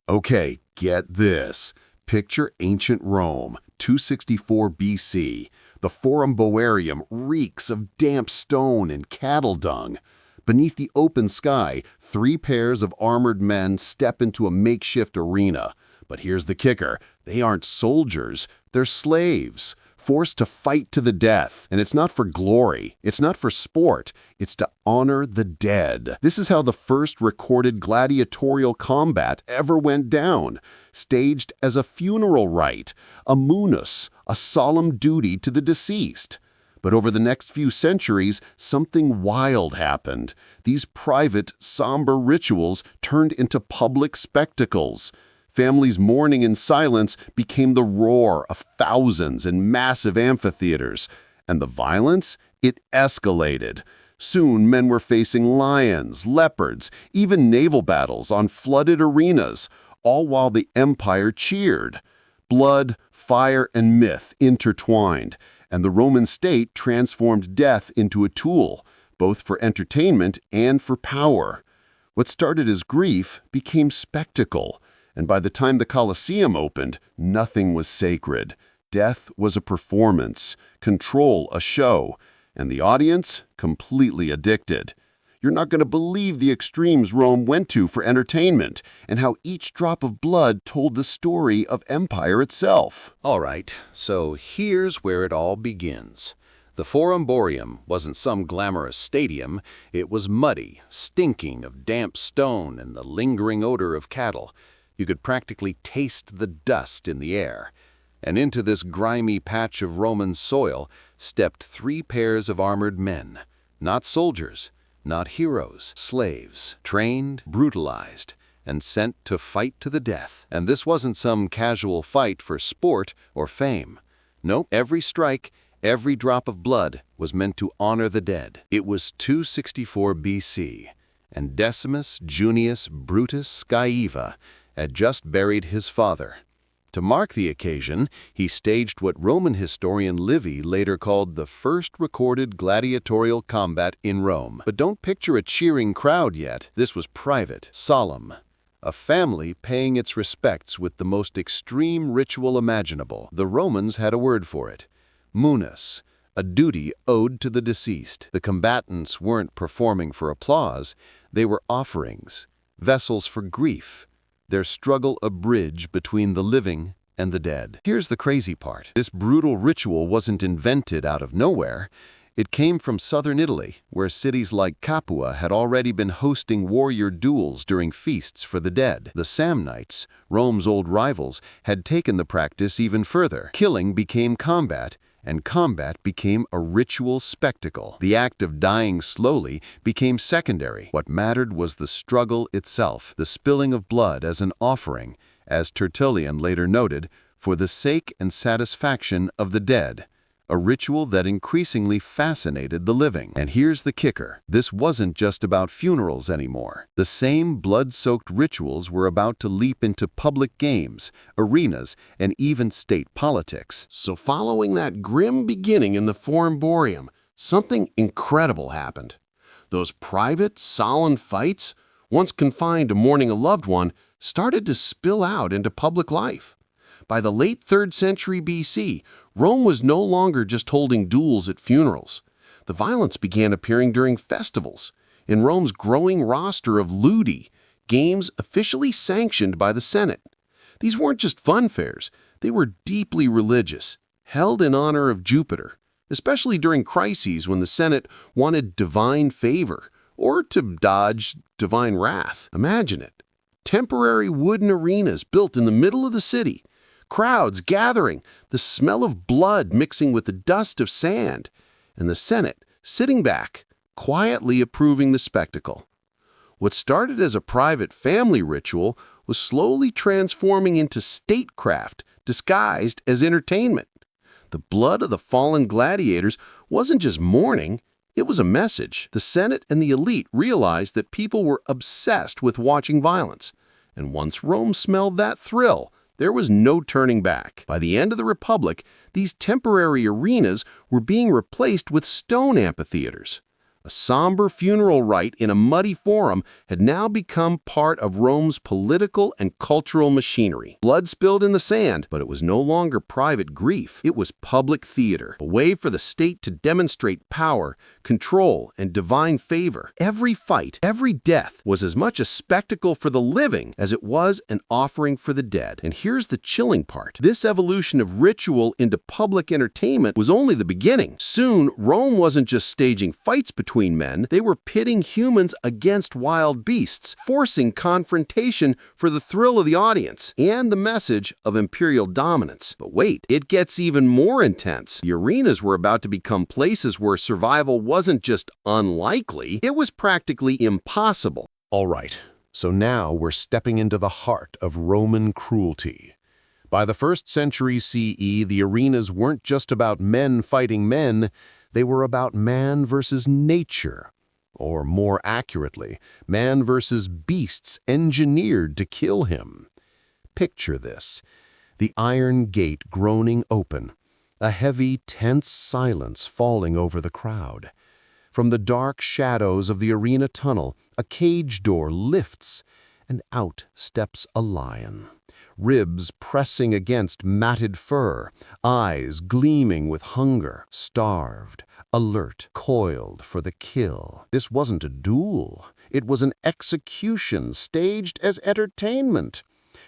Okay, get this. Picture ancient Rome, 264 BC. The Forum Boarium reeks of damp stone and cattle dung. Beneath the open sky, 3 pairs of armored men step into a makeshift arena. But here's the kicker. They aren't soldiers, they're slaves, forced to fight to the death. And it's not for glory, it's not for sport, it's to honor the dead. This is how the first recorded gladiatorial combat ever went down, staged as a funeral rite, a munus, a solemn duty to the deceased. But over the next few centuries, something wild happened. These private, somber rituals turned into public spectacles. Families mourning in silence became the roar of thousands in massive amphitheaters. And the violence? It escalated. Soon men were facing lions, leopards, even naval battles on flooded arenas, all while the empire cheered. Blood, fire, and myth intertwined, and the Roman state transformed death into a tool, both for entertainment and for power. What started as grief became spectacle. And by the time the Colosseum opened, nothing was sacred. Death was a performance, control a show, and the audience completely addicted. You're not going to believe the extremes Rome went to for entertainment, and how each drop of blood told the story of empire itself. All right, so here's where it all begins. The Forum Boarium wasn't some glamorous stadium. It was muddy, stinking of damp stone and the lingering odor of cattle. You could practically taste the dust in the air. And into this grimy patch of Roman soil stepped 3 pairs of armored men. Not soldiers, not heroes, slaves, trained, brutalized, and sent to fight to the death. And this wasn't some casual fight for sport or fame. Nope, every strike, every drop of blood was meant to honor the dead. It was 264 BC, and Decimus Junius Brutus Scaeva had just buried his father. To mark the occasion, he staged what Roman historian Livy later called the first recorded gladiatorial combat in Rome. But don't picture a cheering crowd yet. This was private, solemn. A family paying its respects with the most extreme ritual imaginable. The Romans had a word for it. Munus, a duty owed to the deceased. The combatants weren't performing for applause. They were offerings, vessels for grief. Their struggle a bridge between the living and the dead. Here's the crazy part. This brutal ritual wasn't invented out of nowhere. It came from southern Italy, where cities like Capua had already been hosting warrior duels during feasts for the dead. The Samnites, Rome's old rivals, had taken the practice even further. Killing became combat, and combat became a ritual spectacle. The act of dying slowly became secondary. What mattered was the struggle itself, the spilling of blood as an offering, as Tertullian later noted, for the sake and satisfaction of the dead, a ritual that increasingly fascinated the living. And here's the kicker. This wasn't just about funerals anymore. The same blood-soaked rituals were about to leap into public games, arenas, and even state politics. So following that grim beginning in the Forum Boarium, something incredible happened. Those private, solemn fights, once confined to mourning a loved one, started to spill out into public life. By the late 3rd century BC, Rome was no longer just holding duels at funerals. The violence began appearing during festivals, in Rome's growing roster of ludi, games officially sanctioned by the Senate. These weren't just fun fairs, they were deeply religious, held in honor of Jupiter, especially during crises when the Senate wanted divine favor or to dodge divine wrath. Imagine it. Temporary wooden arenas built in the middle of the city, crowds gathering, the smell of blood mixing with the dust of sand, and the Senate sitting back, quietly approving the spectacle. What started as a private family ritual was slowly transforming into statecraft, disguised as entertainment. The blood of the fallen gladiators wasn't just mourning, it was a message. The Senate and the elite realized that people were obsessed with watching violence, and once Rome smelled that thrill, there was no turning back. By the end of the Republic, these temporary arenas were being replaced with stone amphitheaters. A somber funeral rite in a muddy forum had now become part of Rome's political and cultural machinery. Blood spilled in the sand, but it was no longer private grief. It was public theater, a way for the state to demonstrate power, control, and divine favor. Every fight, every death was as much a spectacle for the living as it was an offering for the dead. And here's the chilling part. This evolution of ritual into public entertainment was only the beginning. Soon, Rome wasn't just staging fights between men, they were pitting humans against wild beasts, forcing confrontation for the thrill of the audience and the message of imperial dominance. But wait, it gets even more intense. The arenas were about to become places where survival wasn't just unlikely, it was practically impossible. All right, so now we're stepping into the heart of Roman cruelty. By the 1st century CE, the arenas weren't just about men fighting men, they were about man versus nature, or more accurately, man versus beasts engineered to kill him. Picture this, the iron gate groaning open, a heavy, tense silence falling over the crowd. From the dark shadows of the arena tunnel, a cage door lifts, and out steps a lion. Ribs pressing against matted fur, eyes gleaming with hunger, starved, alert, coiled for the kill. This wasn't a duel. It was an execution staged as entertainment.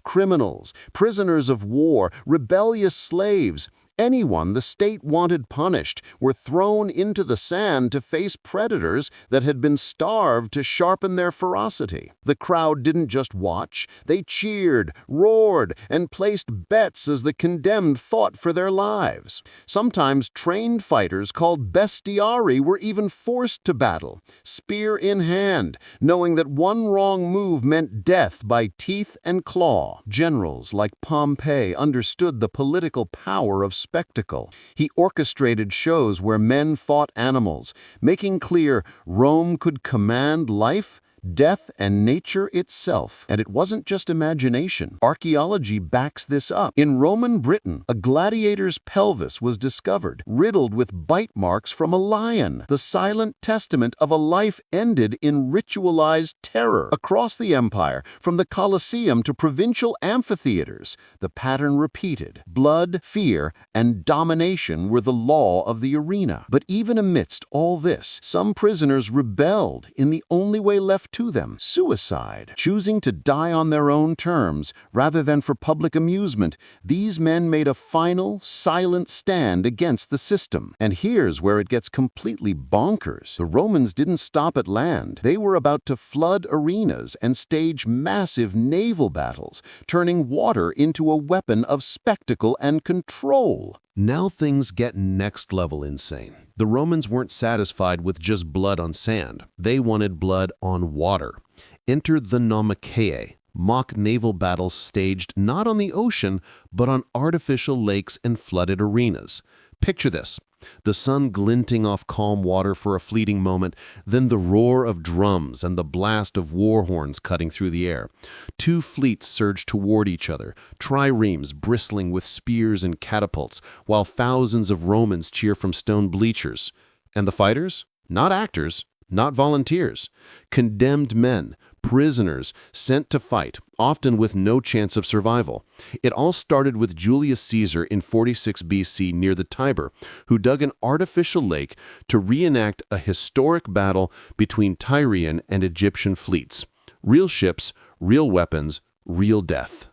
Criminals, prisoners of war, rebellious slaves, anyone the state wanted punished were thrown into the sand to face predators that had been starved to sharpen their ferocity. The crowd didn't just watch, they cheered, roared, and placed bets as the condemned fought for their lives. Sometimes trained fighters called bestiari were even forced to battle, spear in hand, knowing that one wrong move meant death by teeth and claw. Generals like Pompey understood the political power of spectacle. He orchestrated shows where men fought animals, making clear Rome could command life, death, and nature itself. And it wasn't just imagination. Archaeology backs this up. In Roman Britain, a gladiator's pelvis was discovered, riddled with bite marks from a lion, the silent testament of a life ended in ritualized terror. Across the empire, from the Colosseum to provincial amphitheaters, the pattern repeated. Blood, fear, and domination were the law of the arena. But even amidst all this, some prisoners rebelled in the only way left to them, suicide. Choosing to die on their own terms, rather than for public amusement, these men made a final, silent stand against the system. And here's where it gets completely bonkers. The Romans didn't stop at land. They were about to flood arenas and stage massive naval battles, turning water into a weapon of spectacle and control. Now things get next-level insane. The Romans weren't satisfied with just blood on sand. They wanted blood on water. Enter the Naumachiae, mock naval battles staged not on the ocean, but on artificial lakes and flooded arenas. Picture this. The sun glinting off calm water for a fleeting moment, then the roar of drums and the blast of war horns cutting through the air. Two fleets surge toward each other, triremes bristling with spears and catapults, while thousands of Romans cheer from stone bleachers. And the fighters? Not actors, not volunteers. Condemned men, prisoners sent to fight, often with no chance of survival. It all started with Julius Caesar in 46 BC near the Tiber, who dug an artificial lake to reenact a historic battle between Tyrian and Egyptian fleets. Real ships, real weapons, real death.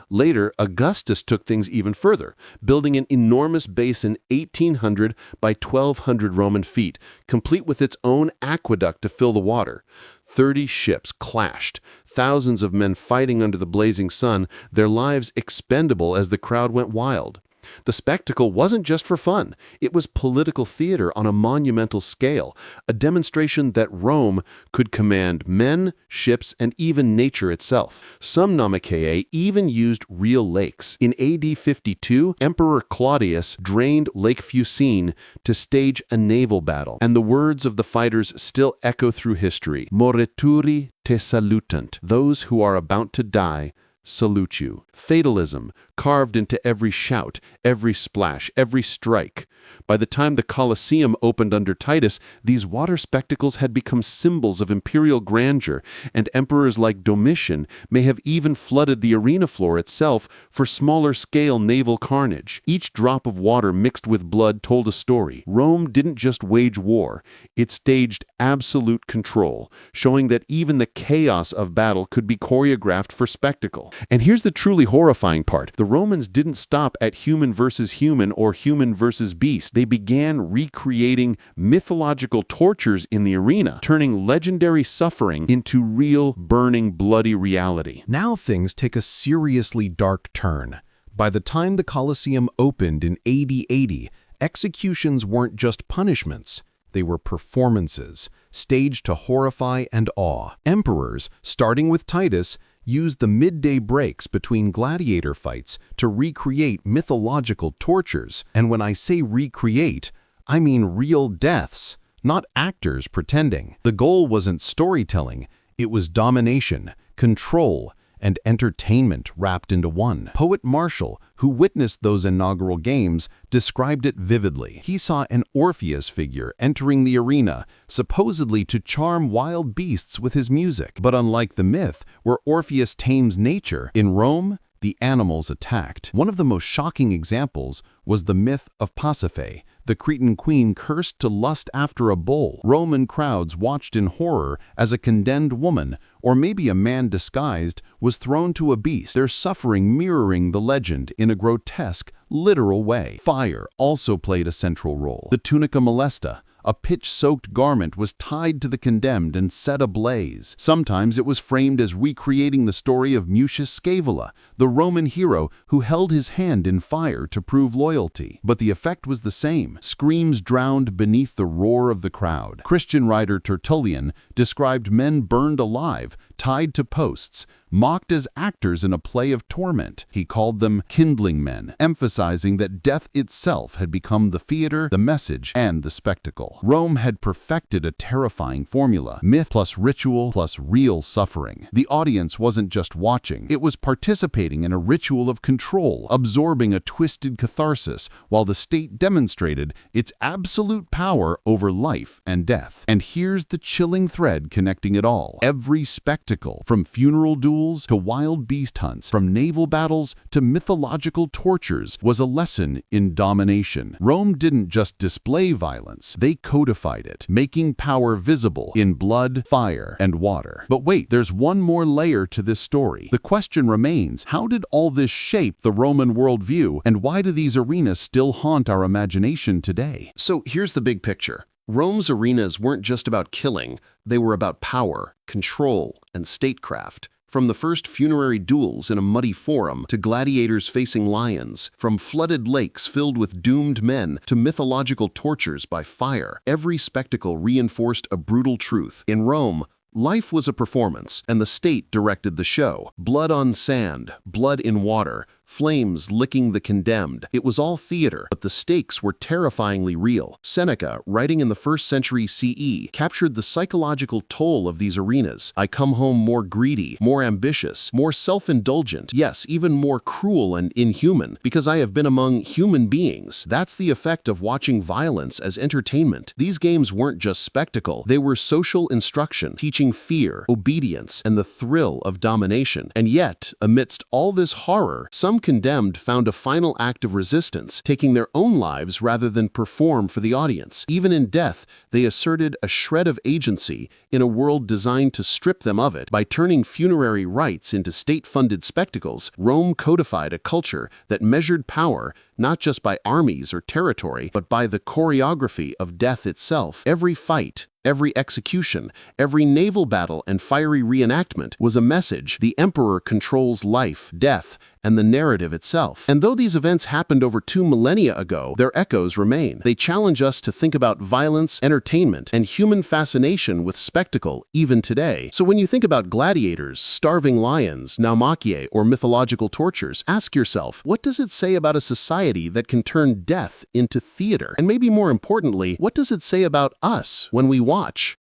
Later, Augustus took things even further, building an enormous base in 1,800 by 1,200 Roman feet, complete with its own aqueduct to fill the water. 30 ships clashed, thousands of men fighting under the blazing sun, their lives expendable as the crowd went wild. The spectacle wasn't just for fun. It was political theater on a monumental scale, a demonstration that Rome could command men, ships, and even nature itself. Some Naumachiae even used real lakes. In AD 52, Emperor Claudius drained Lake Fucine to stage a naval battle, and the words of the fighters still echo through history. Morituri te salutant. Those who are about to die salute you. Fatalism, carved into every shout, every splash, every strike. By the time the Colosseum opened under Titus, these water spectacles had become symbols of imperial grandeur, and emperors like Domitian may have even flooded the arena floor itself for smaller-scale naval carnage. Each drop of water mixed with blood told a story. Rome didn't just wage war, it staged absolute control, showing that even the chaos of battle could be choreographed for spectacle. And here's the truly horrifying part. The Romans didn't stop at human versus human or human versus beast. They began recreating mythological tortures in the arena, turning legendary suffering into real, burning, bloody reality. Now things take a seriously dark turn. By the time the Colosseum opened in AD 80, executions weren't just punishments. They were performances, staged to horrify and awe. Emperors, starting with Titus, used the midday breaks between gladiator fights to recreate mythological tortures. And when I say recreate, I mean real deaths, not actors pretending. The goal wasn't storytelling, it was domination, control, and entertainment wrapped into one. Poet Martial, who witnessed those inaugural games, described it vividly. He saw an Orpheus figure entering the arena, supposedly to charm wild beasts with his music. But unlike the myth, where Orpheus tames nature, in Rome, the animals attacked. One of the most shocking examples was the myth of Pasiphae, the Cretan queen cursed to lust after a bull. Roman crowds watched in horror as a condemned woman, or maybe a man disguised, was thrown to a beast, their suffering mirroring the legend in a grotesque, literal way. Fire also played a central role. The tunica molesta, a pitch-soaked garment, was tied to the condemned and set ablaze. Sometimes it was framed as recreating the story of Mucius Scaevola, the Roman hero who held his hand in fire to prove loyalty. But the effect was the same. Screams drowned beneath the roar of the crowd. Christian writer Tertullian described men burned alive, tied to posts, mocked as actors in a play of torment. He called them kindling men, emphasizing that death itself had become the theater, the message, and the spectacle. Rome had perfected a terrifying formula: myth plus ritual plus real suffering. The audience wasn't just watching, it was participating in a ritual of control, absorbing a twisted catharsis, while the state demonstrated its absolute power over life and death. And here's the chilling thread connecting it all. Every spectacle, from funeral duels to wild beast hunts, from naval battles to mythological tortures, was a lesson in domination. Rome didn't just display violence, they codified it, making power visible in blood, fire, and water. But wait, there's one more layer to this story. The question remains, how did all this shape the Roman worldview, and why do these arenas still haunt our imagination today? So here's the big picture. Rome's arenas weren't just about killing, they were about power, control, and statecraft. From the first funerary duels in a muddy forum to gladiators facing lions, from flooded lakes filled with doomed men to mythological tortures by fire, every spectacle reinforced a brutal truth. In Rome, life was a performance, and the state directed the show. Blood on sand, blood in water, flames licking the condemned. It was all theater, but the stakes were terrifyingly real. Seneca, writing in the 1st century CE, captured the psychological toll of these arenas. I come home more greedy, more ambitious, more self-indulgent, yes, even more cruel and inhuman, because I have been among human beings. That's the effect of watching violence as entertainment. These games weren't just spectacle, they were social instruction, teaching fear, obedience, and the thrill of domination. And yet, amidst all this horror, some condemned found a final act of resistance, taking their own lives rather than perform for the audience. Even in death, they asserted a shred of agency in a world designed to strip them of it. By turning funerary rites into state-funded spectacles, Rome codified a culture that measured power not just by armies or territory, but by the choreography of death itself. Every fight, every execution, every naval battle and fiery reenactment was a message: the emperor controls life, death, and the narrative itself. And though these events happened over 2 millennia ago, their echoes remain. They challenge us to think about violence, entertainment, and human fascination with spectacle even today. So when you think about gladiators, starving lions, Naumachiae, or mythological tortures, ask yourself, what does it say about a society that can turn death into theater? And maybe more importantly, what does it say about us when we watch?